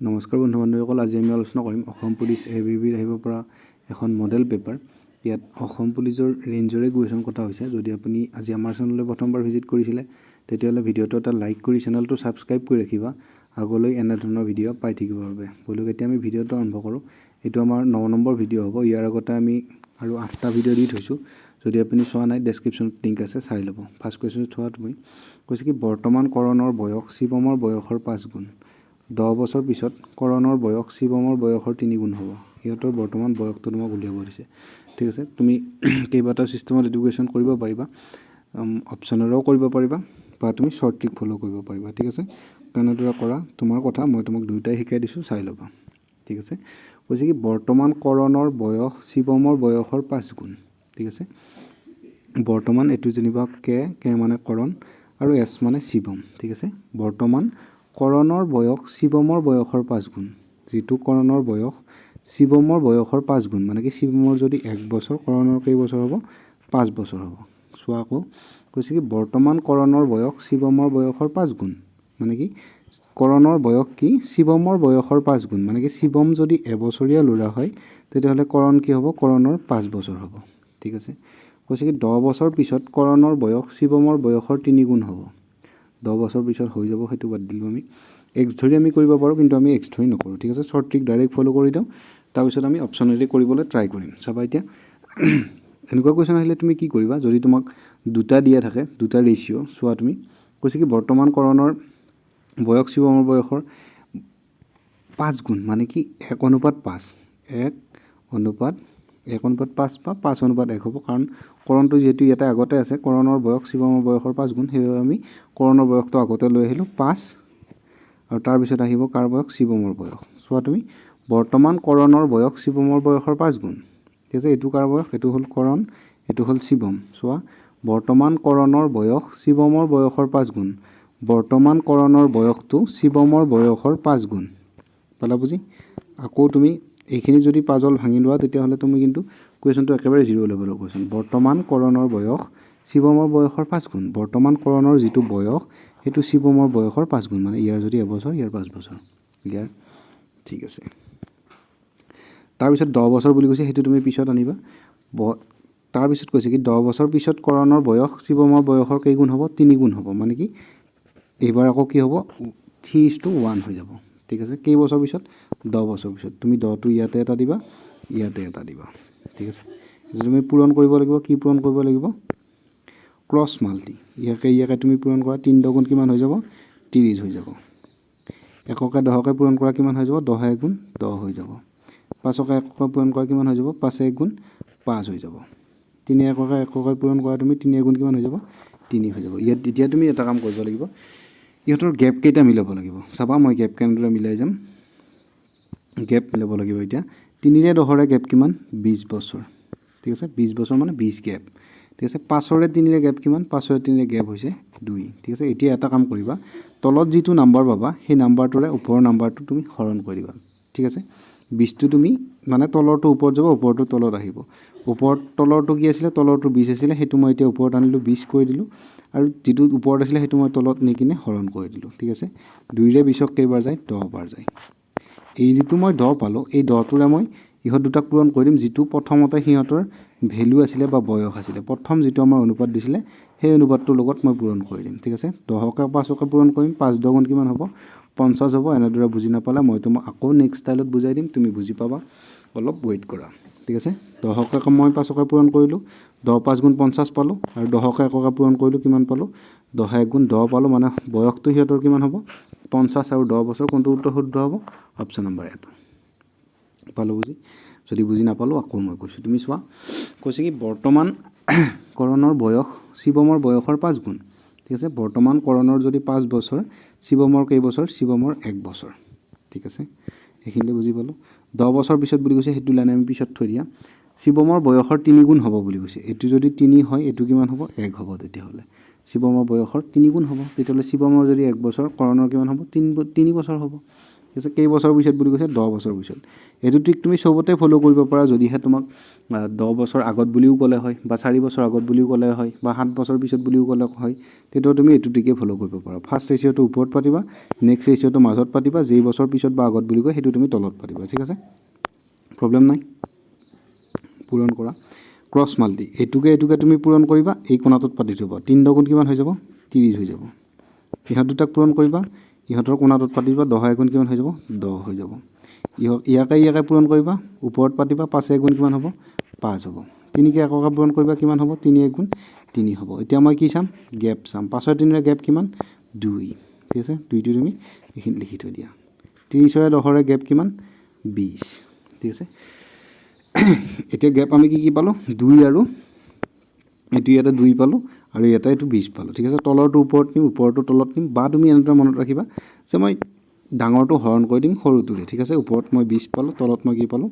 নমস্কাৰ বন্ধু বান্ধৱীসকল, আজি আমি আলোচনা কৰিম অসম পুলিচ ABBৰ আহিব পৰা এখন মডেল পেপাৰ। ইয়াত অসম পুলিচৰ ৰেঞ্জৰে কুৱেশ্যন কথা হৈছে। যদি আপুনি আজি আমাৰ চেনেললৈ প্ৰথমবাৰ ভিজিট কৰিছিলে তেতিয়াহ'লে ভিডিঅ'টো এটা লাইক কৰি চেনেলটো ছাবস্ক্ৰাইব কৰি ৰাখিবা আগলৈ এনেধৰণৰ ভিডিঅ' পাই থাকিবৰ বাবে। বলক এতিয়া আমি ভিডিঅ'টো আৰম্ভ কৰোঁ। এইটো আমাৰ 9 নম্বৰ ভিডিঅ' হ'ব। ইয়াৰ আগতে আমি আৰু 8টা ভিডিঅ' দি থৈছোঁ। যদি আপুনি চোৱা নাই ডেছক্ৰিপশ্যনত লিংক আছে, চাই ল'ব। ফাৰ্ষ্ট কুৱেশ্যন চোৱা তুমি। কৈছে কি বৰ্তমান কৰণৰ বয়স শিৱমৰ বয়সৰ 5 গুণ। 10 বছৰ পিছত কৰণৰ বয়স শিৱমৰ বয়সৰ 3 গুণ হ'ব। সিহঁতৰ বৰ্তমান বয়সটো তোমাক উলিয়াব দিছে। ঠিক আছে, তুমি কেইবাটাও ছিষ্টেমত এডুকেশ্যন কৰিব পাৰিবা, অপশ্যনেৰেও কৰিব পাৰিবা বা তুমি শ্বৰ্ট ট্ৰিক ফ'ল' কৰিব পাৰিবা। ঠিক আছে, কেনেদৰে কৰা তোমাৰ কথা, মই তোমাক দুয়োটাই শিকাই দিছোঁ, চাই ল'বা। ঠিক আছে, কৈছে কি বৰ্তমান কৰণৰ বয়স শিৱমৰ বয়সৰ 5 গুণ। ঠিক আছে, বৰ্তমান এইটো যেনিবা কে মানে কৰণ আৰু এছ মানে শিৱম। ঠিক আছে, বৰ্তমান কৰণৰ বয়স শিৱমৰ বয়সৰ 5 গুণ। যিটো কৰণৰ বয়স শিৱমৰ বয়সৰ 5 গুণ, মানে কি শিৱমৰ যদি 1 বছৰ, কৰণৰ কেইবছৰ হ'ব? 5 বছৰ হ'ব। চোৱা আকৌ কৈছে কি বৰ্তমান কৰণৰ বয়স শিৱমৰ বয়সৰ 5 গুণ, মানে কি কৰণৰ বয়স কি শিৱমৰ বয়সৰ 5 গুণ, মানে কি শিৱম যদি এবছৰীয়া ল'ৰা হয় তেতিয়াহ'লে কৰণ কি হ'ব? কৰণৰ 5 বছৰ হ'ব। ঠিক আছে, কৈছে কি 10 বছৰ পিছত কৰণৰ বয়স শিৱমৰ বয়সৰ 3 গুণ হ'ব। 10 বছৰ পিছত হৈ যাব, সেইটো বাদ দিলোঁ আমি। এক্স ধৰি আমি কৰিব পাৰোঁ, কিন্তু আমি এক্স ধৰি নকৰোঁ। ঠিক আছে, শ্বৰ্ট ট্ৰিক ডাইৰেক্ট ফ'ল' কৰি দিওঁ, তাৰপিছত আমি অপশ্যনেলি কৰিবলৈ ট্ৰাই কৰিম। চাবা এতিয়া এনেকুৱা কুৱেশ্যন আহিলে তুমি কি কৰিবা? যদি তোমাক দুটা দিয়া থাকে, দুটা ৰেচিঅ', চোৱা তুমি। কৈছে কি বৰ্তমান কৰণৰ বয়স শিৱমৰ বয়সৰ 5 গুণ, মানে কি 1:5। 1:5 বা 5:1 হ'ব, কাৰণ কৰণটো যিহেতু ইয়াতে আগতে আছে, কৰণৰ বয়স শিৱমৰ বয়সৰ 5 গুণ, সেইবাবে আমি কৰণৰ বয়সটো আগতে লৈ আহিলোঁ 5, আৰু তাৰপিছত আহিব কাৰ বয়স? শিৱমৰ বয়স। চোৱা তুমি, বৰ্তমান কৰণৰ বয়স শিৱমৰ বয়সৰ 5 গুণ। ঠিক আছে, এইটো কাৰ বয়স? এইটো হ'ল কৰণ, এইটো হ'ল শিৱম। চোৱা, বৰ্তমান কৰণৰ বয়স শিৱমৰ বয়সৰ 5 গুণ। বৰ্তমান কৰণৰ বয়সটো শিৱমৰ বয়সৰ 5 গুণ। পালা বুজি? আকৌ তুমি এইখিনি যদি পাজল ভাঙি লোৱা তেতিয়াহ'লে তুমি কিন্তু কুৱেশ্যনটো একেবাৰে 0 লেভেলৰ কুৱেশ্যন। বৰ্তমান কৰণৰ বয়স শিৱমৰ বয়সৰ 5 গুণ। বৰ্তমান কৰণৰ যিটো বয়স সেইটো শিৱমৰ বয়সৰ 5 গুণ, মানে ইয়াৰ যদি এবছৰ, ইয়াৰ 5 বছৰ। ক্লিয়াৰ? ঠিক আছে, তাৰপিছত 10 বছৰ বুলি কৈছে, সেইটো তুমি পিছত আনিবা। তাৰপিছত কৈছে কি 10 বছৰ পিছত কৰণৰ বয়স শিৱমৰ বয়সৰ কেইগুণ হ'ব? 3 গুণ হ'ব, মানে কি এইবাৰ আকৌ কি হ'ব? 3:1 হৈ যাব। ঠিক আছে, কেইবছৰ পিছত? 10 বছৰ পিছত। তুমি 10টো ইয়াতে এটা দিবা, ইয়াতে এটা দিবা। ঠিক আছে, তুমি পূৰণ কৰিব লাগিব। কি পূৰণ কৰিব লাগিব? Cross multi. ইয়াকে তুমি পূৰণ কৰা, 3 10 কিমান হৈ যাব? 30 হৈ যাব। 1কে 10কে পূৰণ কৰা কিমান হৈ যাব? 10 × 1 = 10 হৈ যাব। 5কে 1কে পূৰণ কৰা কিমান হৈ যাব? 5 × 1 = 5 হৈ যাব। 3 1কে পূৰণ কৰা তুমি 3 × 1 কিমান হৈ যাব? 3 হৈ যাব। ইয়াত এতিয়া তুমি এটা কাম কৰিব লাগিব, ইহঁতৰ গেপ কেইটা মিলাব লাগিব। চাবা মই গেপ কেনেদৰে মিলাই যাম। গেপ মিলাব লাগিব এতিয়া। 3ৰে 10ৰে গেপ কিমান? 20 বছৰ। ঠিক আছে, 20 বছৰ মানে 20 গেপ। ঠিক আছে, 5ৰে 3ৰে গেপ কিমান? 5ৰে 3ৰে গেপ হৈছে 2। ঠিক আছে, এতিয়া এটা কাম কৰিবা, তলত যিটো নাম্বাৰ পাবা সেই নাম্বাৰটোৰে ওপৰৰ নাম্বাৰটো তুমি হৰণ কৰিবা। ঠিক আছে, 20টো তুমি মানে তলৰটো ওপৰত যাব, ওপৰটো তলত আহিব। ওপৰত তলৰটো কি আছিলে? তলৰটো 20 আছিলে, সেইটো মই এতিয়া ওপৰত আনিলোঁ, 20 কৰি দিলোঁ, আৰু যিটো ওপৰত আছিলে সেইটো মই তলত নি কিনে হৰণ কৰি দিলোঁ। ঠিক আছে, 2ৰে 20ক কেইবাৰ যায়? 10 বাৰ যায়। এই যিটো মই 10 পালোঁ, এই 10টোৰে মই ইহঁত দুটাক পূৰণ কৰি দিম, যিটো প্ৰথমতে সিহঁতৰ ভেলু আছিলে বা বয়স আছিলে। প্ৰথম যিটো আমাৰ অনুপাত দিছিলে সেই অনুপাতটোৰ লগত মই পূৰণ কৰি দিম। ঠিক আছে, 10কে 5কে পূৰণ কৰিম, 5 × 10 কিমান হ'ব? 50 হ'ব। এনেদৰে বুজি নাপালে মই তোমাক আকৌ নেক্সট ষ্টাইলত বুজাই দিম, তুমি বুজি পাবা, অলপ ৱেইট কৰা। ঠিক আছে, 10কে মই 5কে পূৰণ কৰিলোঁ, 10 × 5 = 50 পালোঁ, আৰু 10কে 1কে পূৰণ কৰিলোঁ, কিমান পালোঁ? 10 × 1 = 10 পালোঁ, মানে বয়সটো সিহঁতৰ কিমান হ'ব? 50 আৰু 10 বছৰ। কোনটো উত্তৰ শুদ্ধ হ'ব? অপশ্যন নম্বৰ এটো। পালোঁ বুজি? যদি বুজি নাপালোঁ আকৌ মই কৈছোঁ, তুমি চোৱা। কৈছে কি বৰ্তমান কৰণৰ বয়স শিৱমৰ বয়সৰ 5 গুণ। ঠিক আছে, বৰ্তমান কৰণৰ যদি 5 বছৰ, শিৱমৰ কেইবছৰ? শিৱমৰ 1 বছৰ। ঠিক আছে, এইখিনিতে বুজি পালোঁ। 10 বছৰ পিছত বুলি কৈছে, সেইটো লাইন আমি পিছত থৈ দিয়া। শিৱমৰ বয়সৰ 3 গুণ হ'ব বুলি কৈছে। এইটো যদি 3 হয়, এইটো কিমান হ'ব? 1 হ'ব। তেতিয়াহ'লে শিৱমৰ বয়সৰ 3 গুণ হ'ব। তেতিয়াহ'লে শিৱমৰ যদি 1 বছৰ, কৰণৰ কিমান হ'ব? 3 বছৰ হ'ব। ঠিক আছে কেইবছৰৰ পিছত বুলি কৈছে 10 বছৰ পিছত এইটো ট্ৰিক তুমি চবতে ফ'ল' কৰিব পাৰা যদিহে তোমাক 10 বছৰ আগত বুলিও ক'লে হয় বা 4 বছৰ আগত বুলিও ক'লে হয় বা 7 বছৰ পিছত বুলিও ক'লে হয় তেতিয়া তুমি এইটো ট্ৰিকে ফ'ল' কৰিব পাৰা ফাৰ্ষ্ট ৰেচিঅ'টো ওপৰত পাতিবা নেক্সট ৰেচিঅ'টো মাজত পাতিবা যেই বছৰ পিছত বা আগত বুলি কয় সেইটো তুমি তলত পাতিবা ঠিক আছে প্ৰব্লেম নাই পূৰণ কৰা ক্ৰছ মাল্টি এইটোকে তুমি পূৰণ কৰিবা এই কোণাটোত পাতি থ'বা 3 দুগুণ কিমান হৈ যাব 30 হৈ যাব ইহঁত দুটাক পূৰণ কৰিবা ইহঁতৰ কোণাটোত পাতিবা 10 গুণ কিমান হৈ যাব 10 হৈ যাব ইয়াকে পূৰণ কৰিবা ওপৰত পাতিবা 5 গুণ কিমান হ'ব 5 হ'ব 3কে এককে পূৰণ কৰিবা কিমান হ'ব 3 গুণ 3 হ'ব এতিয়া মই কি চাম গেপ চাম 5 আৰু 3ৰ গেপ কিমান 2 ঠিক আছে 2টো তুমি এইখিনি লিখি থৈ দিয়া 30 আৰু 10ৰ গেপ কিমান 20 ঠিক আছে এতিয়া গেপ আমি কি পালোঁ 2 আৰু এইটো ইয়াতে 2 পালোঁ আৰু ইয়াতে এইটো 20 পালোঁ ঠিক আছে তলৰটো ওপৰত নিম ওপৰটো তলত নিম বা তুমি এনেদৰে মনত ৰাখিবা যে মই ডাঙৰটো হৰণ কৰি দিম সৰুটোৰে ঠিক আছে ওপৰত মই 20 পালোঁ তলত মই কি পালোঁ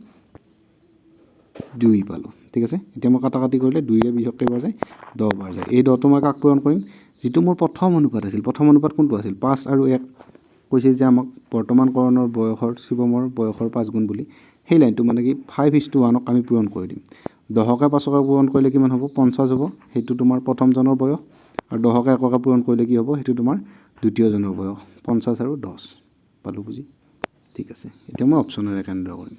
2 পালোঁ ঠিক আছে এতিয়া মই কাটাকাটি কৰিলে 2ৰে 20 কেইবাৰ যায় 10 বাৰ যায় এই 10টো মই কাক পূৰণ কৰিম যিটো মোৰ প্ৰথম অনুপাত আছিল প্ৰথম অনুপাত কোনটো আছিল 5 আৰু 1 কৈছে যে আমাক বৰ্তমানকৰণৰ বয়সৰ শিৱমৰ বয়সৰ 5 গুণ বুলি সেই লাইনটো মানে কি 5:1ক আমি পূৰণ কৰি দিম 10কে 5কে পূৰণ কৰিলে কিমান হ'ব 50 হ'ব সেইটো তোমাৰ প্ৰথমজনৰ বয়স আৰু 10কে 1কে পূৰণ কৰিলে কি হ'ব সেইটো তোমাৰ দ্বিতীয়জনৰ বয়স 50 আৰু 10 পালোঁ বুজি ঠিক আছে এতিয়া মই অপশ্যনেৰে কেনেদৰে কৰিম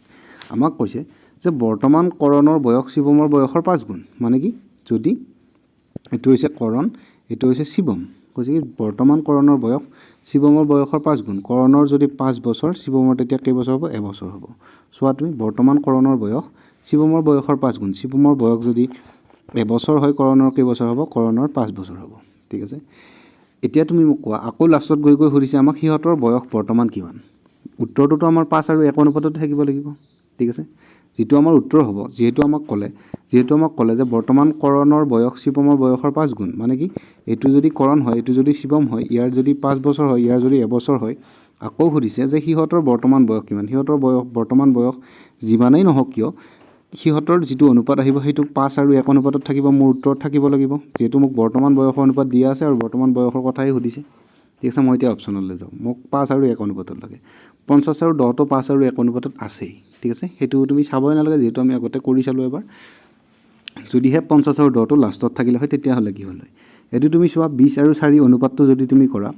আমাক কৈছে যে বৰ্তমানকৰণৰ বয়স শিৱমৰ বয়সৰ 5 গুণ মানে কি যদি এইটো হৈছে কৰণ এইটো হৈছে শিৱম কৈছে কি বৰ্তমানকৰণৰ বয়স শিৱমৰ বয়সৰ 5 গুণ কৰণৰ যদি 5 বছৰ শিৱমৰ তেতিয়া কেইবছৰ হ'ব এবছৰ হ'ব চোৱা তুমি বৰ্তমানকৰণৰ বয়স শিৱমৰ বয়সৰ 5 গুণ শিৱমৰ বয়স যদি এবছৰ হয় কৰণৰ কেইবছৰ হ'ব কৰণৰ 5 বছৰ হ'ব ঠিক আছে এতিয়া তুমি মোক কোৱা আকৌ লাষ্টত গৈ সুধিছে আমাক সিহঁতৰ বয়স বৰ্তমান কিমান উত্তৰটোতো আমাৰ 5 আৰু 1 অনুপাততে থাকিব লাগিব ঠিক আছে যিটো আমাৰ উত্তৰ হ'ব যিহেতু আমাক ক'লে যে বৰ্তমান কৰণৰ বয়স শিৱমৰ বয়সৰ 5 গুণ মানে কি এইটো যদি কৰণ হয় এইটো যদি শিৱম হয় ইয়াৰ যদি 5 বছৰ হয় ইয়াৰ যদি এবছৰ হয় আকৌ সুধিছে যে সিহঁতৰ বৰ্তমান বয়স কিমান সিহঁতৰ বৰ্তমান বয়স যিমানেই নহওক কিয় সিহঁতৰ যিটো অনুপাত আহিব সেইটো 5 আৰু 1 অনুপাতত থাকিব মোৰ উত্তৰত থাকিব লাগিব যিহেতু মোক বৰ্তমান বয়সৰ অনুপাত দিয়া আছে আৰু বৰ্তমান বয়সৰ কথাই সুধিছে ঠিক আছে মই এতিয়া অপশ্যনলৈ যাওঁ মোক 5 আৰু 1 অনুপাতত লাগে 50 আৰু 10টো 5 আৰু 1 অনুপাতত আছেই ঠিক আছে সেইটো তুমি চাবই নালাগে যিহেতু আমি আগতে কৰি চালোঁ এবাৰ যদিহে 50 আৰু 10টো লাষ্টত থাকিলে হয় তেতিয়াহ'লে কি হ'ল হয় এইটো তুমি চোৱা 20 আৰু 4 অনুপাতটো যদি তুমি কৰা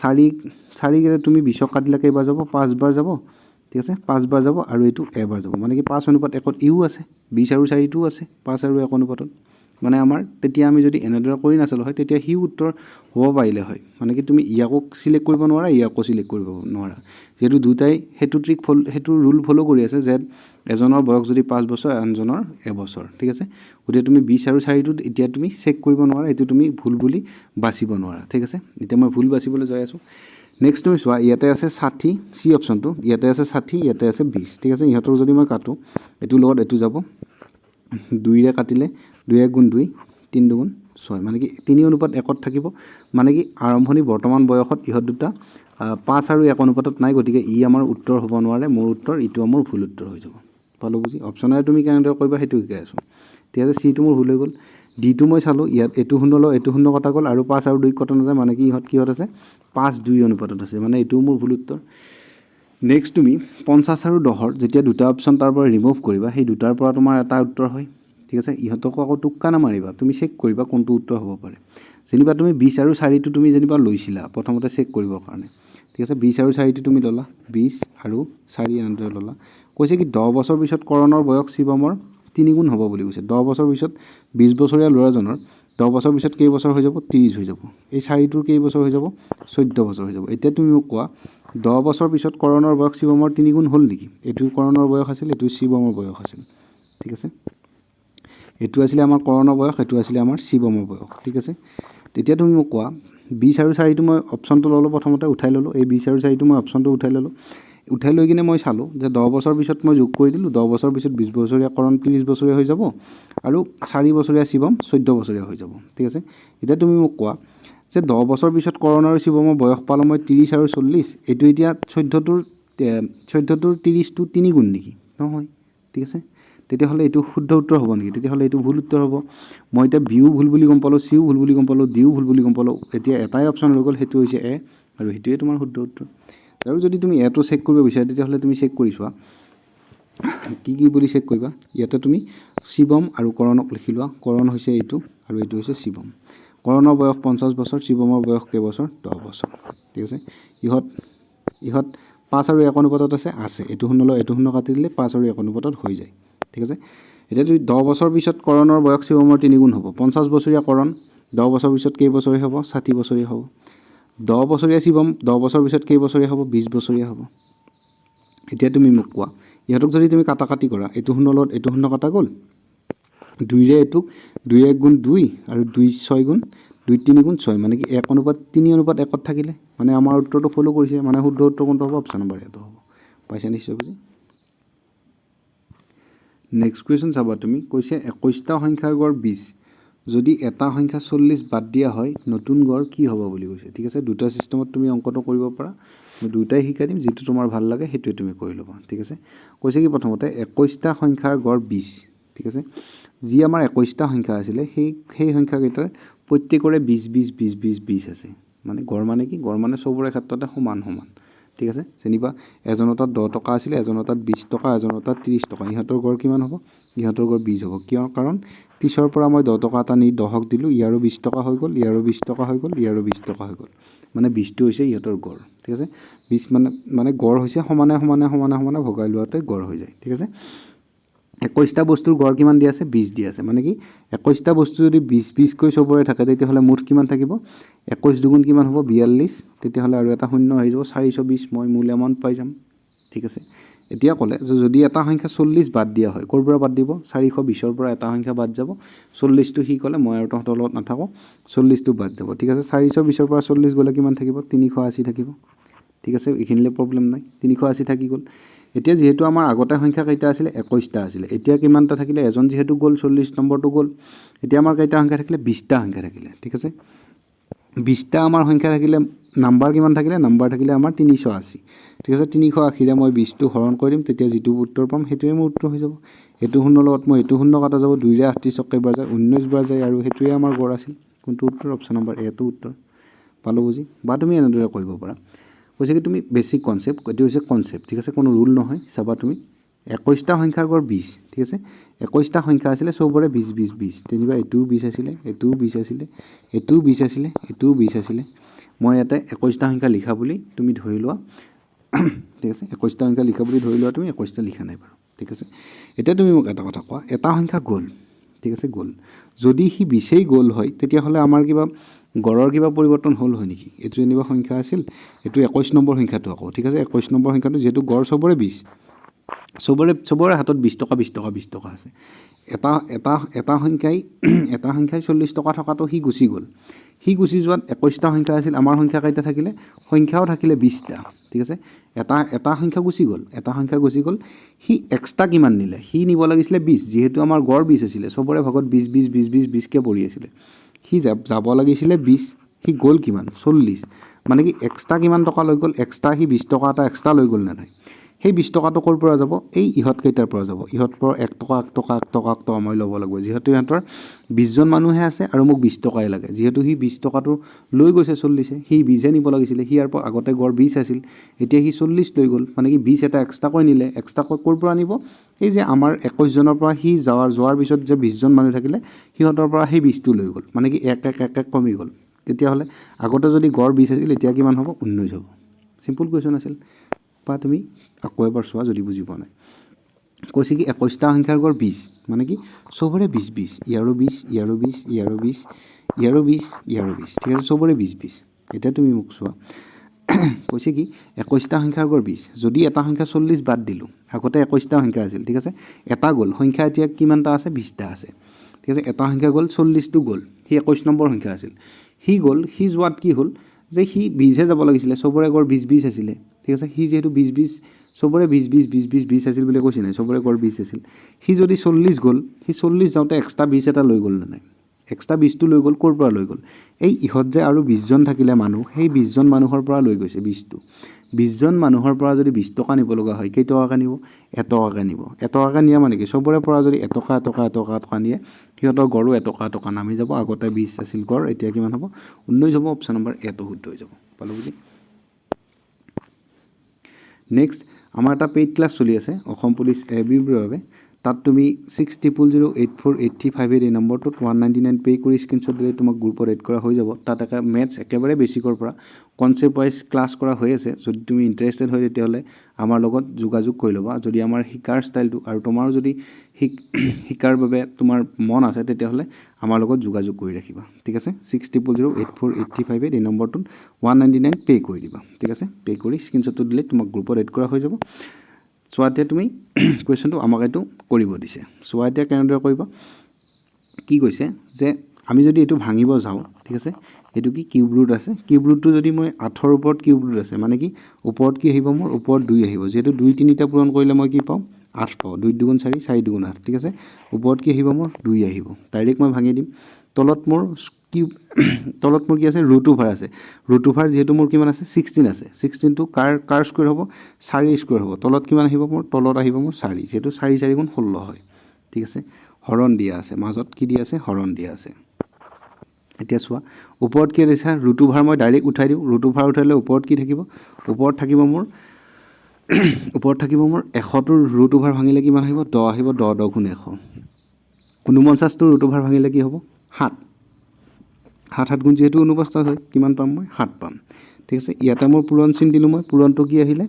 4 তুমি 20ক কাটিলে কেইবাৰ যাব 5 বাৰ যাব ঠিক আছে 5 বাৰ যাব আৰু এইটো এবাৰ যাব মানে কি 5 অনুপাত 1ত ইও আছে 20 আৰু 4টোও আছে 5 আৰু 1 অনুপাতত মানে আমাৰ তেতিয়া আমি যদি এনেদৰে কৰি নাচালোঁ হয় তেতিয়া সি উত্তৰ হ'ব পাৰিলে হয় মানে কি তুমি ইয়াকো চিলেক্ট কৰিব নোৱাৰা ইয়াকো চিলেক্ট কৰিব নোৱাৰা যিহেতু দুটাই সেইটো ৰুল ফ'ল' কৰি আছে যে এজনৰ বয়স যদি 5 বছৰ আনজনৰ এবছৰ ঠিক আছে গতিকে তুমি 20 আৰু 4টোত এতিয়া তুমি চেক কৰিব নোৱাৰা এইটো তুমি ভুল বুলি বাচিব নোৱাৰা ঠিক আছে এতিয়া মই ভুল বাচিবলৈ যাই আছোঁ নেক্সট তুমি চোৱা ইয়াতে আছে 60 চি অপশ্যনটো ইয়াতে আছে 60 ইয়াতে আছে 20 ঠিক আছে ইহঁতক যদি মই কাটোঁ এইটোৰ লগত এইটো যাব 2ৰে কাটিলে 2 গুণ 2 3 দুগুণ 6 মানে কি 3 অনুপাত 1ত থাকিব মানে কি আৰম্ভণি বৰ্তমান বয়সত ইহঁত দুটা 5 আৰু 1 অনুপাতত নাই গতিকে ই আমাৰ উত্তৰ হ'ব নোৱাৰে মোৰ উত্তৰ ইটো আমাৰ ভুল উত্তৰ হৈ যাব পালোঁ বুজি অপশ্যনেৰে তুমি কেনেদৰে কৰিবা সেইটো শিকাই আছোঁ ঠিক আছে চিটো মোৰ ভুল হৈ গ'ল ডিটো মই চালোঁ ইয়াত এইটো শূন্য কটা গ'ল আৰু 5 আৰু 2 কটা নাযায় মানে কি ইহঁত কিহত আছে 5-2 অনুপাতত আছে মানে এইটোও মোৰ ভুল উত্তৰ নেক্সট তুমি 50 আৰু 10ৰ যেতিয়া দুটা অপশ্যন তাৰ পৰা ৰিমুভ কৰিবা সেই দুটাৰ পৰা তোমাৰ এটা উত্তৰ হয় ঠিক আছে ইহঁতকো আকৌ টোক্কা নামাৰিবা তুমি চেক কৰিবা কোনটো উত্তৰ হ'ব পাৰে যেনিবা তুমি 20 আৰু 4টো তুমি যেনিবা লৈছিলা প্ৰথমতে চেক কৰিবৰ কাৰণে ঠিক আছে 20 আৰু 4টো তুমি ল'লা 20 আৰু 4 এনেদৰে ল'লা কৈছে কি 10 বছৰ পিছত কৰণৰ বয়স শিৱমৰ 3 গুণ হ'ব বুলি কৈছে 10 বছৰ পিছত 20 বছৰীয়া ল'ৰাজনৰ 10 বছৰ পিছত কেইবছৰ হৈ যাব 30 হৈ যাব এই 4টোৰ কেইবছৰ হৈ যাব 14 বছৰ হৈ যাব এতিয়া তুমি মোক কোৱা 10 বছৰ পিছত কৰণৰ বয়স শিৱমৰ 3 গুণ হ'ল নেকি এইটো কৰণৰ বয়স আছিল এইটো শিৱমৰ বয়স আছিল ঠিক আছে এইটো আছিলে আমাৰ কৰণৰ বয়স এইটো আছিলে আমাৰ শিৱমৰ বয়স ঠিক আছে তেতিয়া তুমি মোক কোৱা 20 আৰু 4টো মই অপশ্যনটো ল'লোঁ প্ৰথমতে উঠাই ল'লোঁ এই 20 আৰু 4টো মই অপশ্যনটো উঠাই লৈ কিনে মই চালোঁ যে 10 বছৰ পিছত মই যোগ কৰি দিলোঁ 10 বছৰ পিছত 20 বছৰীয়া কৰণ 30 বছৰীয়া হৈ যাব আৰু 4 বছৰীয়া শিৱম 14 বছৰীয়া হৈ যাব ঠিক আছে এতিয়া তুমি মোক কোৱা যে 10 বছৰ পিছত কৰণ আৰু শিৱমৰ বয়স পালোঁ মই 30 আৰু 40 এইটো এতিয়া 14টোৰ 30টো 3 গুণ নেকি নহয় ঠিক আছে তেতিয়াহ'লে এইটো শুদ্ধ উত্তৰ হ'ব নেকি তেতিয়াহ'লে এইটো ভুল উত্তৰ হ'ব মই এতিয়া বিও ভুল বুলি গম পালোঁ চিও ভুল বুলি গম পালোঁ ডিও ভুল বুলি গম পালোঁ এতিয়া এটাই অপশ্যন হৈ গ'ল সেইটো হৈছে এ আৰু সেইটোৱে তোমাৰ শুদ্ধ উত্তৰ আৰু যদি তুমি এটো চেক কৰিব বিচাৰা তেতিয়াহ'লে তুমি চেক কৰি চোৱা কি বুলি চেক কৰিবা ইয়াতে তুমি শিৱম আৰু কৰণক লিখি লোৱা কৰণ হৈছে এইটো আৰু এইটো হৈছে শিৱম কৰণৰ বয়স 50 বছৰ শিৱমৰ বয়স কেইবছৰ 10 বছৰ ঠিক আছে ইহঁত 5 আৰু 1 অনুপাতত আছে এইটো শূন্য কাটি দিলে 5 আৰু 1 অনুপাতত হৈ যায় ঠিক আছে এতিয়া যদি 10 বছৰ পিছত কৰণৰ বয়স শিৱমৰ 3 গুণ হ'ব 50 বছৰীয়া কৰণ 10 বছৰ পিছত কেই বছৰীয়া হ'ব 60 বছৰীয়া হ'ব 10 বছৰীয়া শিৱম 10 বছৰ পিছত কেই বছৰীয়া হ'ব 20 বছৰীয়া হ'ব এতিয়া তুমি মোক কোৱা ইহঁতক যদি তুমি কাটাকাটি কৰা এইটো শূন্য কাটা গ'ল 2 ৰে এইটো 2 1 গুণ 2 আৰু 2 6 গুণ 2 3 গুণ 6 মানে কি 1 অনুপাত 3 অনুপাত 1ত থাকিলে মানে আমাৰ উত্তৰটো ফলো কৰিছে মানে শুদ্ধ উত্তৰ কোনটো হ'ব অপচন নম্বৰ এটো হ'ব পাইছা নিশ্চয় বুজি নেক্সট কুৱেশ্যন চাবা তুমি কৈছে 21টা সংখ্যাৰ গড় 20 যদি এটা সংখ্যা 40 বাদ দিয়া হয় নতুন গড় কি হ'ব বুলি কৈছে ঠিক আছে দুটা সিস্টেমত তুমি অংকটো কৰিব পাৰা মই দুটাই শিকাই দিম যেটো তোমাৰ ভাল লাগে হেতুৱে তুমি কৰি ল'বা ঠিক আছে কৈছে কি প্ৰথমতে 21টা সংখ্যাৰ গড় 20 ঠিক আছে যি আমাৰ 21টা সংখ্যা আছিল সেই সংখ্যা কেইটাৰ প্ৰত্যেকৰে 20 20 20 20 20 আছে মানে গড় মানে কি গড় মানে সবৰে ক্ষেত্ৰতে সমান ঠিক আছে যেনিবা এজনৰ তাত 10 টকা আছিল এজনৰ তাত 20 টকা এজনৰ তাত 30 টকা ইহঁতৰ গড় কিমান হ'ব ইহঁতৰ গড় 20 হ'ব কিয় কাৰণ 30ৰ পৰা মই 10 টকা এটা নি 10ক দিলোঁ ইয়াৰো 20 টকা হৈ গ'ল ইয়াৰো 20 টকা হৈ গ'ল ইয়াৰো 20 টকা হৈ গ'ল মানে 20টো হৈছে ইহঁতৰ গড় ঠিক আছে 20 মানে গড় হৈছে সমানে ভগাই লোৱাতে গড় হৈ যায় ঠিক আছে 21টা বস্তুৰ গড় কিমান দিয়া আছে 20 দিয়া আছে মানে কি 21টা বস্তু যদি 20 20 কৈ সবৰে থাকে তেতিয়াহ'লে মুঠ কিমান থাকিব 21 দুগুণ কিমান হ'ব 42 তেতিয়াহ'লে আৰু এটা শূন্য হৈ যাব 420 মই মূল এমাউণ্ট পাই যাম ঠিক আছে এতিয়া ক'লে যে যদি এটা সংখ্যা 40 বাদ দিয়া হয় ক'ৰ পৰা বাদ দিব 420ৰ পৰা এটা সংখ্যা বাদ যাব 40টো সি ক'লে মই আৰু তহঁতৰ লগত নাথাকো 40টো বাদ যাব ঠিক আছে 420ৰ পৰা 40 গ'লে কিমান থাকিব 380 থাকিব ঠিক আছে এইখিনিলে প্ৰবলেম নাই 380 থাকি গ'ল এতিয়া যেহেতু আমাৰ আগতে সংখ্যা কেইটা আছিল 21টা আছিল এতিয়া কিমানটা থাকিলে এজন যেহেতু গ'ল 40 নম্বৰটো গ'ল এতিয়া আমাৰ কেইটা সংখ্যা থাকিলে 20টা সংখ্যা থাকিলে ঠিক আছে 20টা আমাৰ সংখ্যা থাকিলে নাম্বাৰ কিমান থাকিলে নাম্বাৰ থাকিলে আমাৰ 380 ঠিক আছে 380 ৰে মই 20টো হৰণ কৰিম তেতিয়া যেটো উত্তৰ পাম হেতুৱে মোৰ উত্তৰ হৈ যাব এটো শূন্য লগত মই এটো শূন্য কাটা যাব 2 ৰে 38 কেইবাৰ যায় 19 বাৰ যায় আৰু হেতুৱে আমাৰ গড় আছিল কোনটো উত্তৰ অপচন নম্বৰ এটো উত্তৰ পালো বুজি বা তুমি এনেদৰে কৰিব পাৰা কৈছে কি তুমি বেসিক কনসেপ্ট এটো হৈছে কনসেপ্ট ঠিক আছে কোনো ৰুল নহয় চাবা তুমি 21টা সংখ্যাৰ গড় 20 ঠিক আছে 21টা সংখ্যা আছিল সবৰে 20 20 20 তেনিবা এটো 20 আছিল এটো 20 আছিল এটো 20 আছিল এটো 20 আছিল মই এটা 21টা সংখ্যা লিখা বুলি তুমি ধৰি লোৱা ঠিক আছে 21টা সংখ্যা লিখা বুলি ধৰি লোৱা তুমি 21টা লিখা নাই বাৰু ঠিক আছে এটা তুমি মোক এটা কথা কোৱা এটা সংখ্যা গ'ল ঠিক আছে গ'ল যদি হি 20ই গ'ল হয় তেতিয়া হলে আমাৰ কিবা গড়ৰ কিবা পৰিৱৰ্তন হল হয় নেকি এটো যেনিবা সংখ্যা আছিল এটো 21 নম্বৰ সংখ্যাটো আকৌ ঠিক আছে 21 নম্বৰ সংখ্যাটো যেটো গড় সবৰে 20 সবৰে হাতত 20 টকা 20 টকা 20 টকা আছে এটা সংখ্যাই 40 টকা থকাটো হি গুচি গ'ল হি গুচি যোৱাত 21টা সংখ্যা আছিল আমাৰ সংখ্যা কেইটা থাকিলে সংখ্যাও থাকিলে 20টা ঠিক আছে এটা সংখ্যা গুচি গ'ল হি এক্সট্ৰা কিমান নিলে হি নিব লাগিছিল 20 যেহেতু আমাৰ গড় 20 আছিল সবৰে ভাগত 20 20 20 20 20 কে পৰি আছিল হি যাব লাগিছিল 20 হি গ'ল কিমান 40 মানে কি এক্সট্ৰা কিমান টকা লৈ গ'ল এক্সট্ৰা হি 20 টকা এটা এক্সট্ৰা লৈ গ'ল নাই সেই 20 টকাটো ক'ৰ পৰা যাব এই ইহত কেইটাৰ পৰা যাব ইহত পৰা 1 টকা মই ল'ব লাগিব যেহেতু ইহতৰ 20 জন মানুহে আছে আৰু মোক 20 টকাই লাগে যেহেতু হি 20 টকাটো লৈ গৈছে 40 হি 20 এ নিব লাগিছিল হি ইয়াৰ পৰা আগতে গড় 20 আছিল এতিয়া হি 40 লৈ গ'ল মানে কি 20 এটা এক্সট্ৰা কৈ নিলে এক্সট্ৰা ক'ৰ পৰা আনিব এই যে আমাৰ 21 জনৰ পৰা হি যোৱাৰ পিছত যে 20 জন মানুহ থাকিলে হিহঁতৰ পৰা সেই 20 টো লৈ গ'ল মানে কি এক কমি গ'ল তেতিয়া হলে আগতে যদি গড় 20 আছিল এতিয়া কিমান হ'ব 19 হ'ব সিম্পল কোৱেশ্চন আছিল বা তুমি আকৌ এবাৰ চোৱা যদি বুজি পোৱা নাই কৈছে কি 21টা সংখ্যাৰ গড় 20 মানে কি সবৰে 20 20 ইয়াৰো 20 ইয়াৰো 20 ইয়াৰো 20 ইয়াৰো 20 ইয়াৰো 20 ঠিক আছে সবৰে 20 20 এটা তুমি মোক চোৱা কৈছে কি 21টা সংখ্যাৰ গড় 20 যদি এটা সংখ্যা 40 বাদ দিলো আগতে 21টা সংখ্যা আছিল ঠিক আছে এটা গ'ল সংখ্যা এতিয়া কিমানটা আছে 20টা আছে ঠিক আছে এটা সংখ্যা গ'ল 40 টো গ'ল হি 21 নম্বৰ সংখ্যা আছিল হি গ'ল হি যোৱাত কি হ'ল যে হি 20 হে যাব লাগিছিল সবৰে গড় 20 20 আছিল ঠিক আছে হি যেহেতু 20 20 সবৰে 20 20 20 20 20 আছিল বুলি কৈছে নাই সবৰে গড় 20 আছিল হি যদি 40 গ'ল হি 40 যাওঁতে এক্সট্ৰা 20 এটা লৈ গ'ল নাই এক্সট্ৰা 20 টো লৈ গ'ল ক'ৰ পৰা লৈ গ'ল এই ইহত যে আৰু 20 জন থাকিলে মানুহ সেই 20 জন মানুহৰ পৰা লৈ গৈছে 20 টো 20 জন মানুহৰ পৰা যদি 20 টকা নিব লগা হয় কেই টকাকে নিব 1 টকাকে নিব 1 টকাকে নিয়া মানে কি সবৰে পৰা যদি 1 টকা নিয়ে হিহঁতৰ গড়ো 1 টকা নামি যাব আগতে 20 আছিল গড় এতিয়া কিমান হ'ব 19 হ'ব অপচন নম্বৰ এটো শুদ্ধ হৈ যাব পালো বুজি নেক্সট আমাৰ এটা পেইড ক্লাছ চলি আছে অসম পুলিচ এবিৰ বাবে তাত তুমি 60008485 এই নম্বৰটোত 199 পে' কৰি স্ক্ৰীনশ্বট দিলে তোমাক গ্ৰুপত এড কৰা হৈ যাব তাত মেথছ একেবাৰে বেছিকৰ পৰা কনচেপ্ট ৱাইজ ক্লাছ কৰা হৈ আছে যদি তুমি ইণ্টাৰেষ্টেড হয় তেতিয়াহ'লে আমাৰ লগত যোগাযোগ কৰি ল'বা যদি আমাৰ শিকাৰ ষ্টাইলটো আৰু তোমাৰো যদি শিকাৰ বাবে তোমাৰ মন আছে তেতিয়াহ'লে আমাৰ লগত যোগাযোগ কৰি ৰাখিবা ঠিক আছে 60008485 এই নম্বৰটোত 199 পে' কৰি দিবা ঠিক আছে পে' কৰি স্ক্ৰীনশ্বটটো দিলে তোমাক গ্ৰুপত এড কৰা হৈ যাব চোৱা এতিয়া তুমি কুৱেশ্যনটো আমাক এইটো কৰিব দিছে চোৱা এতিয়া কেনেদৰে কৰিবা কি কৈছে যে আমি যদি এইটো ভাঙিব যাওঁ ঠিক আছে এইটো কি কিউব ৰুট আছে কিউব ৰুটটো যদি মই 8ৰ ওপৰত কিউব ৰুট আছে মানে কি ওপৰত কি আহিব মোৰ ওপৰত 2 আহিব যেহেতু 2 3টা পূৰণ কৰিলে মই কি পাওঁ 8 পাওঁ 2 2 4 4 2 8 ঠিক আছে ওপৰত কি আহিব মোৰ 2 আহিব ডাইৰেক্ট মই ভাঙি দিম তলত মোৰ কিউব তলত মোৰ কি আছে ৰুট ওভাৰ আছে ৰুট ওভাৰ যেহেতু মোৰ কিমান আছে 16 আছে 16 টো কাৰ স্কয়াৰ হ'ব 4 স্কয়াৰ হ'ব তলত কিমান আহিব মোৰ তলত আহিব মোৰ 4 যেহেতু 4 4 গুণ 16 হয় ঠিক আছে হৰণ দিয়া আছে মাজত কি দিয়া আছে হৰণ দিয়া আছে এতিয়া চোৱা ওপৰত কি দিছে ৰুট ওভাৰ মই ডাইৰেক্ট উঠাই দিওঁ ৰুট ওভাৰ উঠালে ওপৰত কি থাকিব ওপৰত থাকিব মোৰ 100 টোৰ ৰুট ওভাৰ ভাঙিলে কিমান আহিব 10 আহিব 10 10 গুণ 100 49 টোৰ ৰুট ওভাৰ ভাঙিলে কি হ'ব 7 7 গুণ যেহেতু 49 হয় কিমান পাম মই 7 পাম ঠিক আছে ইয়াতে মোৰ পূৰণ চিন দিলোঁ মই পূৰণটো কি আহিলে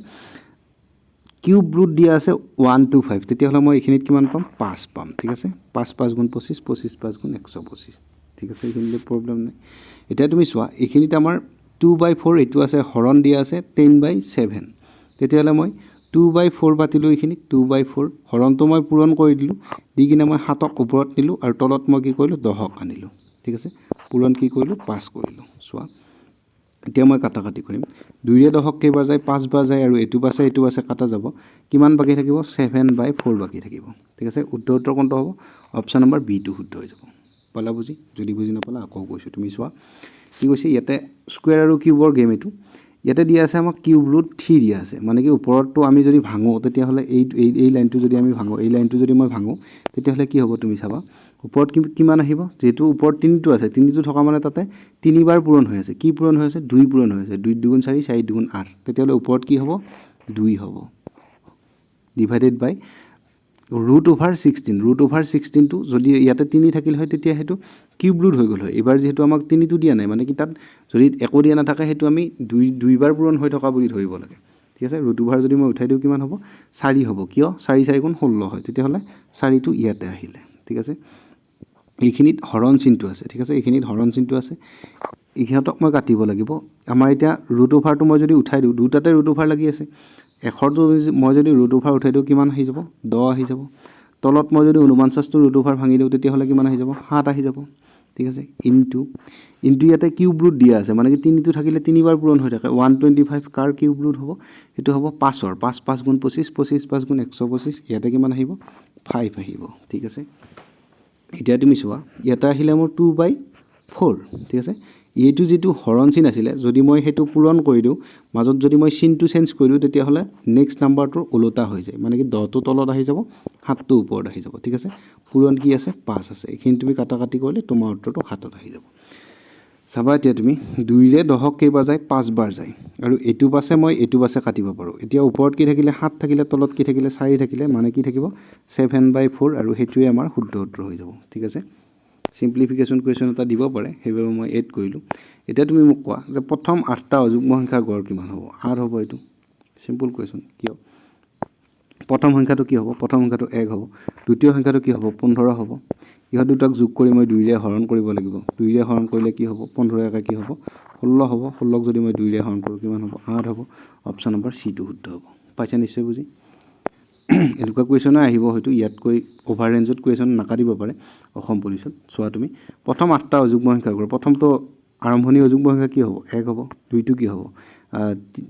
কিউব ৰুট দিয়া আছে 125 তেতিয়াহ'লে মই এইখিনিত কিমান পাম 5 পাম ঠিক আছে 5 5 গুণ 25 25 5 গুণ 125 ঠিক আছে এইখিনিতে প্ৰব্লেম নাই এতিয়া তুমি চোৱা এইখিনিত আমাৰ 2/4 এইটো আছে হৰণ দিয়া আছে 10/7 তেতিয়াহ'লে মই 2/4 পাতিলোঁ এইখিনিত 2/4 হৰণটো মই পূৰণ কৰি দিলোঁ দি কিনে মই 7ক ওপৰত নিলোঁ আৰু তলত মই কি কৰিলোঁ 10ক আনিলোঁ ঠিক আছে পূৰণ কি কৰিলোঁ 5 কৰিলোঁ চোৱা এতিয়া মই কাটাকাটি কৰিম 2ৰে 10ক কেইবাৰ যায় 5 বাৰ যায় আৰু এইটো পাছে কাটা যাব কিমান বাকি থাকিব 7/4 বাকি থাকিব ঠিক আছে উত্তৰ কোনটো হ'ব অপচন নম্বৰ বি টো শুদ্ধ হৈ যাব পালা বুজি যদি বুজি নাপালা আকৌ কৈছোঁ তুমি চোৱা কি কৈছে ইয়াতে স্কয়াৰ আৰু কিউবৰ গেম এইটো ইয়াতে দিয়া আছে আমাক কিউব ৰুট 3 দিয়া আছে মানে কি ওপৰতটো আমি যদি ভাঙো তেতিয়াহ'লে এই লাইনটো যদি আমি ভাঙো এই লাইনটো যদি মই ভাঙো তেতিয়াহ'লে কি হ'ব তুমি চাবা ওপৰত কিমান আহিব যেহেতু ওপৰত 3টো আছে 3টো থকা মানে তাতে 3বাৰ পূৰণ হৈ আছে কি পূৰণ হৈ আছে 2 পূৰণ হৈ আছে 2 2 গুণ 4 4 2 গুণ 8 তেতিয়াহ'লে ওপৰত কি হ'ব 2 হ'ব ডিভাইডেড বাই ৰুট ওভাৰ 16 টো যদি ইয়াতে 3 থাকিল হয় তেতিয়া হেতু কিউব ৰুট হৈ গ'ল হয় এবাৰ যেহেতু আমাক 3টো দিয়া নাই মানে কি তাত যদি একো দিয়া নাথাকে হেতু আমি দুইবাৰ পূৰণ হৈ থকা বুলি ধৰিব লাগে ঠিক আছে ৰুট ওভাৰ যদি মই উঠাই দিওঁ কিমান হ'ব 4 হ'ব কিয় 4 4 গুণ 16 হয় তেতিয়াহ'লে 4টো ইয়াতে আহিলে ঠিক আছে এইখিনিত হৰণ চিনটো আছে ঠিক আছে এইখিনিত হৰণ চিনটো আছে ইহঁতক মই কাটিব লাগিব আমাৰ এতিয়া ৰুট ওভাৰটো মই যদি উঠাই দিওঁ দুটাতে ৰুট ওভাৰ লাগি আছে 100টো মই যদি ৰুট ওভাৰ উঠাই দিওঁ কিমান আহি যাব 10 আহি যাব তলত মই যদি 49টো ৰুট ওভাৰ ভাঙি দিওঁ তেতিয়াহ'লে কিমান আহি যাব 7 আহি যাব ঠিক আছে ইনটু ইয়াতে কিউব ৰুট দিয়া আছে মানে কি 3টো থাকিলে 3বাৰ পূৰণ হৈ থাকে 125 কাৰ কিউব ৰুট হ'ব এটো হ'ব 5ৰ 5 5 গুণ 25 25 5 গুণ 125 ইয়াতে কিমান আহিব 5 আহিব ঠিক আছে এতিয়া তুমি চোৱা ইয়াতে আহিলে মোৰ 2/4 ঠিক আছে এইটো যেটো হৰণ চিন আছিল যদি মই হেতু পূৰণ কৰি দিওঁ মাজত যদি মই চিনটো চেঞ্জ কৰি দিওঁ তেতিয়াহ'লে নেক্সট নাম্বাৰটো ওলোটা হৈ যায় মানে কি 10টো তলত আহি যাব 7টো ওপৰত আহি যাব ঠিক আছে পূৰণ কি আছে 5 আছে এইখিনি তুমি কাটাকাটি কৰিলে তোমাৰ উত্তৰটো 7ত আহি যাব চাবা এতিয়া তুমি 2ৰে 10ক কেইবাৰ যায় 5 বাৰ যায় আৰু এইটো পাছে মই এইটো পাছে কাটিব পাৰোঁ এতিয়া ওপৰত কি থাকিলে 7 থাকিলে তলত কি থাকিলে 4 থাকিলে মানে কি থাকিব 7/4 আৰু হেতুৱে আমাৰ শুদ্ধ উত্তৰ হৈ যাব ঠিক আছে সিম্পলিফিকেশন কুৱেশ্যন এটা দিব পাৰে সেইবাবে মই এড কৰিলোঁ এতিয়া তুমি মোক কোৱা যে প্ৰথম 8টা অযুগ্ম সংখ্যাৰ গড় কিমান হ'ব 8 হ'ব এইটো সিম্পল কুৱেশ্যন কিয় প্ৰথম সংখ্যাটো কি হ'ব প্ৰথম সংখ্যাটো 1 হ'ব দ্বিতীয় সংখ্যাটো কি হ'ব 15 হ'ব ইহত দুটাক যোগ কৰি মই 2ৰে হৰণ কৰিব লাগিব 2ৰে হৰণ কৰিলে কি হ'ব 15 একা কি হ'ব 16 হ'ব 16ক যদি মই 2ৰে হৰণ কৰোঁ কিমান হ'ব 8 হ'ব অপচন নম্বৰ সি টো শুদ্ধ হ'ব পাইছা নিশ্চয় বুজি এনেকুৱা কুৱেশ্যন আহিব হয়তো ইয়াতকৈ ওভাৰ ৰেঞ্জত কুৱেশ্যন নাকাটিব পাৰে অসম পুলিচত চোৱা তুমি প্ৰথম 8টা অযুগ্ম সংখ্যাৰ গড় প্ৰথমটো আৰম্ভণি অযুগ্ম সংখ্যা কি হ'ব 1 হ'ব দুইটো কি হ'ব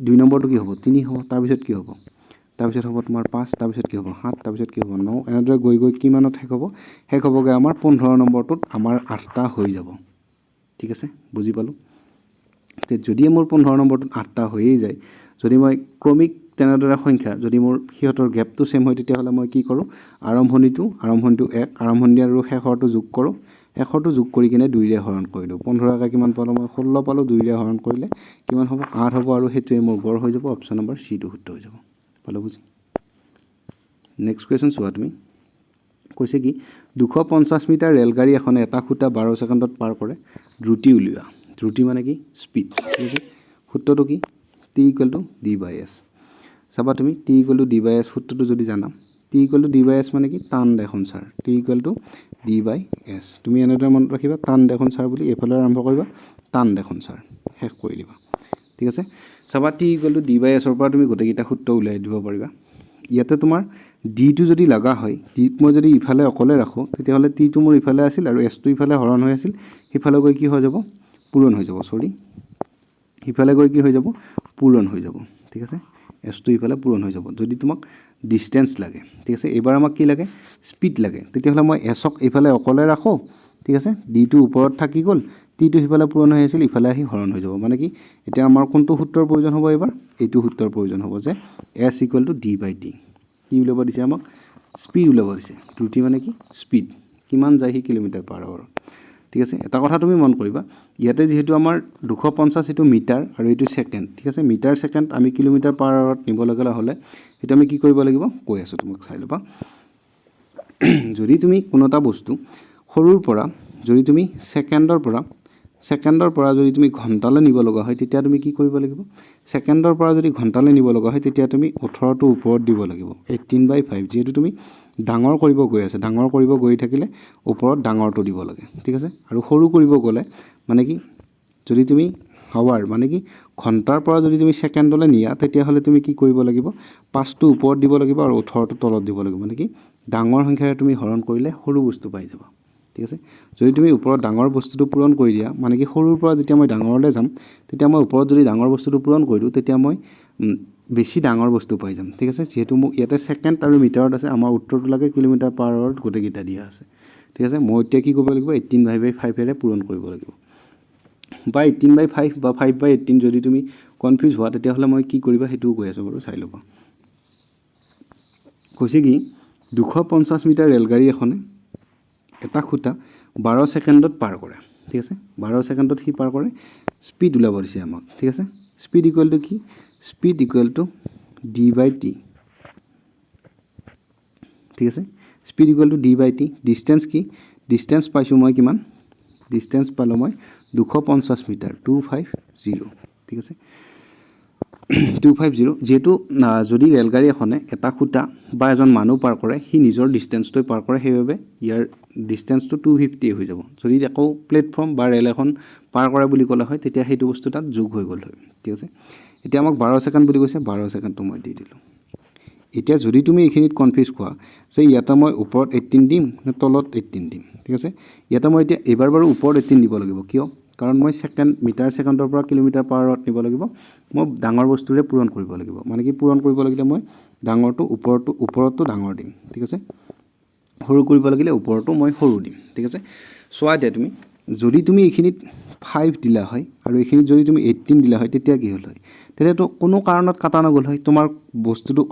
2 নম্বৰটো কি হ'ব 3 হ'ব তাৰ পিছত কি হ'ব তাৰপিছত হ'ব তোমাৰ 5 তাৰপিছত কি হ'ব 7 তাৰপিছত কি হ'ব 9 এনেদৰে গৈ কিমানত শেষ হ'বগৈ আমাৰ 15 নম্বৰটোত আমাৰ 8টা হৈ যাব ঠিক আছে বুজি পালোঁ তে যদি মোৰ 15 নম্বৰটোত 8টা হৈয়ে যায় যদি মই ক্ৰমিক তেনেদৰে সংখ্যা যদি মোৰ সিহঁতৰ গ্যাপটো সেম হয় তেতিয়াহ'লে মই কি কৰোঁ আৰম্ভণিটো 1 আৰম্ভণি আৰু শেষৰটো যোগ কৰোঁ শেষৰটো যোগ কৰি কিনে 2ৰে হৰণ কৰি দিওঁ 15 একা কিমান পালোঁ মই 16 পালোঁ 2ৰে হৰণ কৰিলে কিমান হ'ব 8 হ'ব আৰু হেতুৱে মোৰ গড় হৈ যাব অপচন নম্বৰ সি টো শুদ্ধ হৈ যাব পালা বুজি নেক্সট কুৱেশ্যন চোৱা তুমি কৈছে কি 250 মিটাৰ ৰেলগাড়ী এখনে এটা খুঁটা 12 ছেকেণ্ডত পাৰ কৰে দ্ৰুতি উলিওৱা দ্ৰুতি মানে কি স্পীড ঠিক আছে সূত্ৰটো কি t = d/s চাবা তুমি t = d/s সূত্ৰটো যদি জানা t = d/s মানে কি টান দেখোন ছাৰ t = d/s তুমি এনেদৰে মনত ৰাখিবা টান দেখোন ছাৰ বুলি এফালে আৰম্ভ কৰিবা টান দেখোন ছাৰ শেষ কৰি দিবা ঠিক আছে চাবা t = d/s ৰ পৰা তুমি গোটেইকেইটা সূত্ৰ উলিয়াই দিব পাৰিবা ইয়াতে তোমাৰ d টো যদি লগা হয় d মই যদি ইফালে অকলে ৰাখো তেতিয়াহ'লে t টো মোৰ ইফালে আছিল আৰু s টো ইফালে হৰণ হৈ আছিল ইফালে গৈ কি হৈ যাব পূৰণ হৈ যাব সৰি ইফালে গৈ কি হৈ যাব পূৰণ হৈ যাব ঠিক আছে s টো ইফালে পূৰণ হৈ যাব যদি তোমাক ডিসটেন্স লাগে ঠিক আছে এবাৰ আমাক কি লাগে স্পিড লাগে তেতিয়াহ'লে মই s ক ইফালে অকলে ৰাখো ঠিক আছে d টো ওপৰত থাকি গ'ল t টো ইফালে পূৰণ হৈ আছিল ইফালে আহি হৰণ হৈ যাব মানে কি এটা আমাৰ কোনটো সূত্ৰৰ প্ৰয়োজন হ'ব এবাৰ এইটো সূত্ৰৰ প্ৰয়োজন হ'ব যে s = d/t কি উলিয়াব দিছে আমাক স্পিড উলিয়াব দিছে দ্ৰুতি মানে কি স্পিড কিমান যায় সি কিলোমিটাৰ/আৱাৰ ঠিক আছে এটা কথা তুমি মন কৰিবা ইয়াতে যেহেতু আমাৰ 250 এটো মিটাৰ আৰু এটো সেকেন্ড ঠিক আছে মিটাৰ সেকেন্ড আমি কিলোমিটাৰ/আৱাৰত নিব লগা হ'লে এটা আমি কি কৰিব লাগিব কৈ আছো তোমাক চাই লবা যদি তুমি কোনো এটা বস্তু সৰুৰ পৰা যদি তুমি সেকেন্ডৰ পৰা যদি তুমি ঘণ্টালৈ নিব লগা হয় তেতিয়া তুমি কি কৰিব লাগিব সেকেন্ডৰ পৰা যদি ঘণ্টালৈ নিব লগা হয় তেতিয়া তুমি 18 টো ওপৰত দিব লাগিব 18/5 যেহেতু তুমি ডাঙৰ কৰিব গৈ আছে ডাঙৰ কৰিব গৈ থাকিলে ওপৰত ডাঙৰটো দিব লাগে ঠিক আছে আৰু সৰু কৰিব গলে মানে কি যদি তুমি হাৱাৰ মানে কি ঘণ্টাৰ পৰা যদি তুমি সেকেন্ডলৈ নিয়া তেতিয়াহ'লে তুমি কি কৰিব লাগিব 5 টো ওপৰত দিব লাগিব আৰু 18 টো তলত দিব লাগিব মানে কি ডাঙৰ সংখ্যাৰে তুমি হৰণ কৰিলে সৰু বস্তু পাই যাবা ঠিক আছে যদি তুমি ওপৰত ডাঙৰ বস্তুটো পূৰণ কৰি দিয়া মানে কি সৰুৰ পৰা যেতিয়া মই ডাঙৰলৈ যাম তেতিয়া মই ওপৰত যদি ডাঙৰ বস্তুটো পূৰণ কৰি দিও তেতিয়া মই বেছি ডাঙৰ বস্তু পাই যাম ঠিক আছে যেহেতু মোক ইয়াতে সেকেন্ড আৰু মিটাৰত আছে আমাৰ উত্তৰটো লাগে কিলোমিটাৰ/আৱাৰত গোটেইকেইটা দিয়া আছে ঠিক আছে মই এতিয়া কি কৰিব লাগিব 18/5 এৰে পূৰণ কৰিব লাগিব বা 18/5 বা 5/18 যদি তুমি কনফিউজ হোৱা তেতিয়াহ'লে মই কি কৰিবা হেতুও কৈ আছো বাৰু চাই ল'বা কৈছে কি 250 মিটাৰ ৰেলগাড়ী এখনে এটা খুঁটা 12 ছেকেণ্ডত পাৰ কৰে ঠিক আছে 12 ছেকেণ্ডত কি পাৰ কৰে স্পিড উলাব দিছে আমাক ঠিক আছে স্পিড = কি স্পিড = d/t ঠিক আছে স্পিড = d/t ডিসটেন্স কি ডিসটেন্স পাইছো মই কিমান ডিসটেন্স পালো মই 250 মিটাৰ 250 ঠিক আছে 250 যেহেতু যদি ৰেলগাড়ী এখনে এটা খুঁটা বা এজন মানুহ পাৰ কৰে হি নিজৰ ডিসটেন্সটো পাৰ কৰে সেইভাবে ইয়াৰ ডিসটেন্সটো 250 হৈ যাব যদি আকৌ প্লেটফৰ্ম বা ৰেল এখন পাৰ কৰে বুলি ক'লে হয় তেতিয়া সেইটো বস্তু তাত যোগ হৈ গ'ল হয় ঠিক আছে এতিয়া আমাক 12 ছেকেণ্ড বুলি কৈছে 12 ছেকেণ্ডটো মই দি দিলো এতিয়া যদি তুমি এইখিনিত কনফিউজ হোৱা যে ইয়াতে মই ওপৰত 18 দিম নে তলত 18 দিম ঠিক আছে ইয়াতে মই এতিয়া এবাৰ বাৰু ওপৰত 18 দিব লাগিব কিয় কাৰণ মই সেকেন্ড মিটাৰ সেকেন্ডৰ পৰা কিলোমিটাৰ/আৱাৰত নিব লাগিব মই ডাঙৰ বস্তুৰে পূৰণ কৰিব লাগিব মানে কি পূৰণ কৰিব লাগিলে মই ডাঙৰটো ওপৰতো ডাঙৰ দিম ঠিক আছে সৰু কৰিব লাগিলে ওপৰতো মই সৰু দিম ঠিক আছে সোৱা দিয়া তুমি যদি তুমি এইখিনিত 5 দিলা হয় আৰু এইখিনিত যদি তুমি 18 দিলা হয় তেতিয়া কি হ'ল হয় তেতিয়াতো কোনো কাৰণত কাটা নগল হয় তোমাৰ বস্তুটো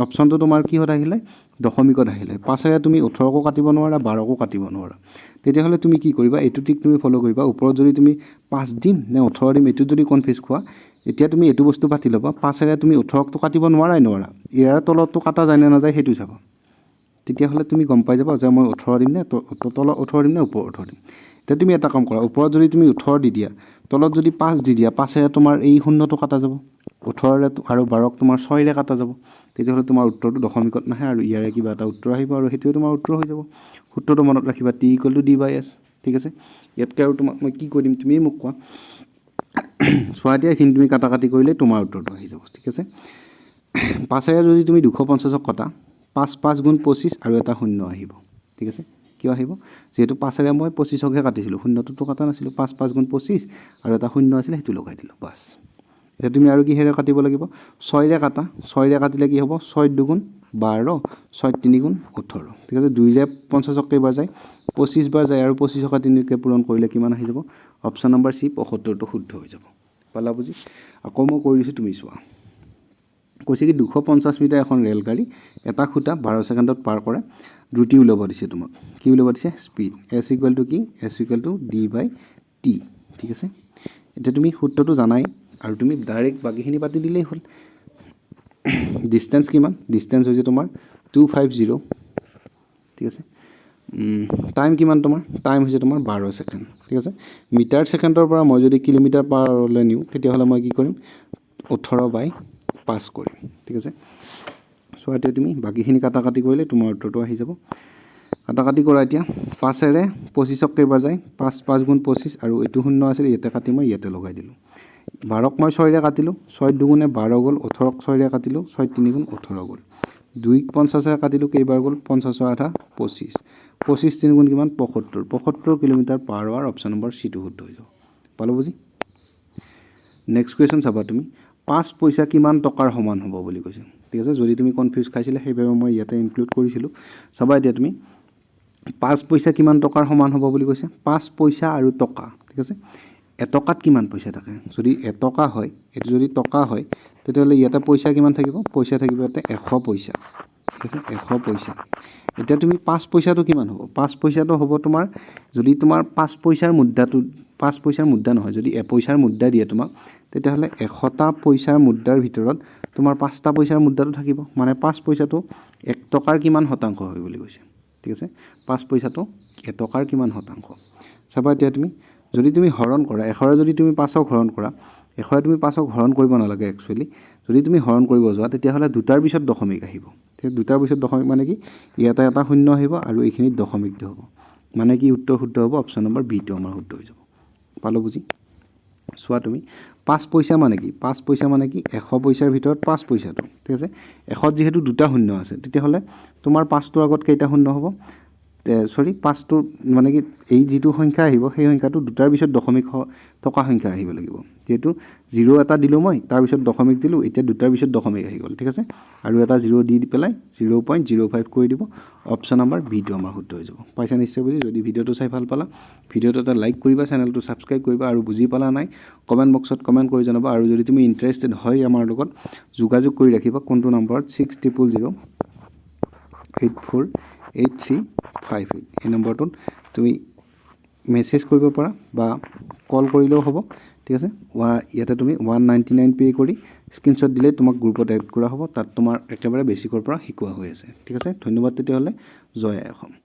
অপচনটো তোমাৰ কি হত আহিলে দশমিকত আহিলে পাছৰে তুমি 18 কো কাটিব নোৱাৰা 12 কো কাটিব নোৱাৰা তেতিয়াহ'লে তুমি কি কৰিবা এটো ঠিক তুমি ফলো কৰিবা ওপৰত যদি তুমি 5 দিম নে 18 দিম এটো যদি কনফিউজ খোৱা এতিয়া তুমি এটো বস্তু পাতি লবা পাছৰে তুমি 18 কো কাটিব নোৱাৰা ইয়াৰ তলতটো কাটা যায় না যায় হেতু চাবা তেতিয়াহ'লে তুমি গম পাই যাবা যে মই 18 দিম নে তলত 18 দিম নে ওপৰত 18 দিম তে তুমি এটা কাম কৰা ওপৰত যদি তুমি 18 দি দিয়া তলত যদি 5 দি দিয়া পাছৰে তোমাৰ এই শূন্যটো কাটা যাব 18 ৰে আৰু 12 ক তোমাৰ 6 ৰে কাটা যাব তেতিয়াহ'লে তোমাৰ উত্তৰটো দশমিকত নাহে আৰু ইয়াৰে কিবা এটা উত্তৰ আহিব আৰু হেতুৱে তোমাৰ উত্তৰ হৈ যাব সূত্ৰটো মনত ৰাখিবা t = d/s ঠিক আছে ইয়াতকৈ আৰু তোমাক মই কি কৈ দিম তুমি মোক কোৱা সোৱা দিয়া এইখিনি তুমি কাটা কাটি কৰিলে তোমাৰ উত্তৰটো আহি যাব ঠিক আছে পাছৰে যদি তুমি 250 ক কটা 5 গুণ 25 আৰু এটা শূন্য আহিব ঠিক আছে কিয় আহিব যেহেতু পাছৰে মই 25 কে কাটিছিলো শূন্যটো কাটা নাছিলো 5 গুণ 25 আৰু এটা শূন্য আছিল হেতু লগাই দিলো বাস এতিয়া তুমি আৰু কি হেৰে কাটিব লাগিব 6 ৰে কাটা 6 ৰে কাটিলে কি হ'ব 6 দুগুণ 12 6 3 গুণ 18 ঠিক আছে 2 ৰে 50 কেইবাৰ যায় 25 বাৰ যায় আৰু 25 কা 3 কে পূৰণ কৰিলে কিমান আহি যাব অপচন নম্বৰ সি 75 টো শুদ্ধ হৈ যাব পালা বুজি আকৌ মই কৈ দিছো তুমি চোৱা কৈছে কি 250 মিটাৰ এখন ৰেলগাড়ী এটা খুঁটা 12 ছেকেণ্ডত পাৰ কৰে দ্ৰুতি উলাব দিছে তোমাক কি উলাব দিছে স্পিড s = কি s = d/t ঠিক আছে এতিয়া তুমি সূত্ৰটো জানাই আৰু তুমি ডাইৰেক্ট বাকিখিনি পাতি দিলেই হ'ল ডিষ্টেঞ্চ কিমান ডিষ্টেঞ্চ হৈছে তোমাৰ 250 ঠিক আছে টাইম কিমান তোমাৰ টাইম হৈছে তোমাৰ 12 ছেকেণ্ড ঠিক আছে মিটাৰ ছেকেণ্ডৰ পৰা মই যদি কিলোমিটাৰ পাৰ আৱাৰলৈ নিওঁ তেতিয়াহ'লে মই কি কৰিম 18/5 কৰিম ঠিক আছে চ' এতিয়া তুমি বাকীখিনি কাটাকাটি কৰিলে তোমাৰ উত্তৰটো আহি যাব কাটাকাটি কৰা এতিয়া 5ৰে 25ক কেইবাৰ যায় 5 গুণ 25 আৰু এইটো 0 আছিল ইয়াতে কাটি মই ইয়াতে লগাই দিলোঁ 12ক মই 6ৰে কাটিলোঁ 6 দুগুণে 12 গ'ল 18ক 6ৰে কাটিলোঁ 6 3 গুণ 18 গ'ল 2ক 50ৰে কাটিলোঁ কেইবাৰ গ'ল 50 আধা 25 25 3 গুণ কিমান 75 কিলোমিটাৰ পাৰ আৱাৰ অপশ্যন নম্বৰ চিটো শুদ্ধ হৈ যাব পালো বুজি নেক্সট কুৱেশ্যন চাবা তুমি 5 পইচা কিমান টকাৰ সমান হ'ব বুলি কৈছে ঠিক আছে যদি তুমি কনফিউজ খাইছিলে সেইবাবে মই ইয়াতে ইনক্লুড কৰিছিলোঁ চাবা এতিয়া তুমি 5 পইচা কিমান টকাৰ সমান হ'ব বুলি কৈছে 5 পইচা আৰু টকা ঠিক আছে এটকাত কিমান পইচা থাকে যদি এটকা হয় এটো যদি টকা হয় তেতিয়াহ'লে ইয়াতে পইচা কিমান থাকিব পইচা থাকিব ইয়াতে 100 পইচা ঠিক আছে 100 পইচা এতিয়া তুমি 5 পইচাটো কিমান হ'ব 5 পইচাটো হ'ব তোমাৰ যদি তোমাৰ 5 পইচাৰ মুদ্ৰাটো 5 পইচাৰ মুদ্ৰা নহয় যদি 1 পইচাৰ মুদ্ৰা দিয়ে তোমাক তেতিয়াহ'লে 100টা পইচাৰ মুদ্ৰাৰ ভিতৰত তোমাৰ 5টা পইচাৰ মুদ্ৰাটো থাকিব মানে 5 পইচাটো 1 টকাৰ কিমান শতাংশ হয় বুলি কৈছে ঠিক আছে 5 পইচাটো 1 টকাৰ কিমান শতাংশ চাবা এতিয়া তুমি যদি তুমি হৰণ কৰা 100ৰে যদি তুমি 5ক হৰণ কৰা 100ৰে তুমি 5ক হৰণ কৰিব নালাগে একচুৱেলি যদি তুমি হৰণ কৰিব যোৱা তেতিয়াহ'লে দুটাৰ পিছত দশমিক আহিব ঠিক দুটাৰ পিছত দশমিক মানে কি ইয়াতে এটা শূন্য আহিব আৰু এইখিনিত দশমিক দিব হ'ব মানে কি উত্তৰ শুদ্ধ হ'ব অপশ্যন নম্বৰ বিটো আমাৰ শুদ্ধ হৈ যাব পালো বুজি চোৱা তুমি 5 পইচা মানে কি 5 পইচা মানে কি 100 পইচাৰ ভিতৰত 5 পইচাটো ঠিক আছে 100ত যেহেতু দুটা শূন্য আছে তেতিয়াহ'লে তোমাৰ 5টোৰ আগত কেইটা শূন্য হ'ব সৰি 5টোৰ মানে কি এই যেটো সংখ্যা আহিব সেই সংখ্যাটো দুটাৰ পিছত দশমিক থকা সংখ্যা আহিব লাগিব যেহেতু 0 এটা দিলোঁ মই তাৰ পিছত দশমিক দিলোঁ এতিয়া দুটাৰ পিছত দশমিক আহি গ'ল ঠিক আছে আৰু এটা 0 দি পেলাই 0.05 কৰি দিব অপশ্যন নম্বৰ বিটো আমাৰ শুদ্ধ হৈ যাব পাইছা নিশ্চয় বুজি যদি ভিডিঅ'টো চাই ভাল পালা ভিডিঅ'টো এটা লাইক কৰিবা চেনেলটো ছাবস্ক্ৰাইব কৰিবা আৰু বুজি পালা নাই কমেণ্ট বক্সত কমেণ্ট কৰি জনাবা আৰু যদি তুমি ইণ্টাৰেষ্টেড হয় আমাৰ লগত যোগাযোগ কৰি ৰাখিবা কোনটো নম্বৰত 6000848358 এই নম্বৰটোত তুমি মেছেজ কৰিব পাৰা বা কল কৰিলেও হ'ব ঠিক আছে ইয়াতে তুমি 199 পে' কৰি স্ক্ৰীনশ্বট দিলে তোমাক গ্ৰুপত এড কৰা হ'ব তাত তোমাৰ একেবাৰে বেছিকৰ পৰা শিকোৱা হৈ আছে ঠিক আছে ধন্যবাদ তেতিয়াহ'লে জয় আই অসম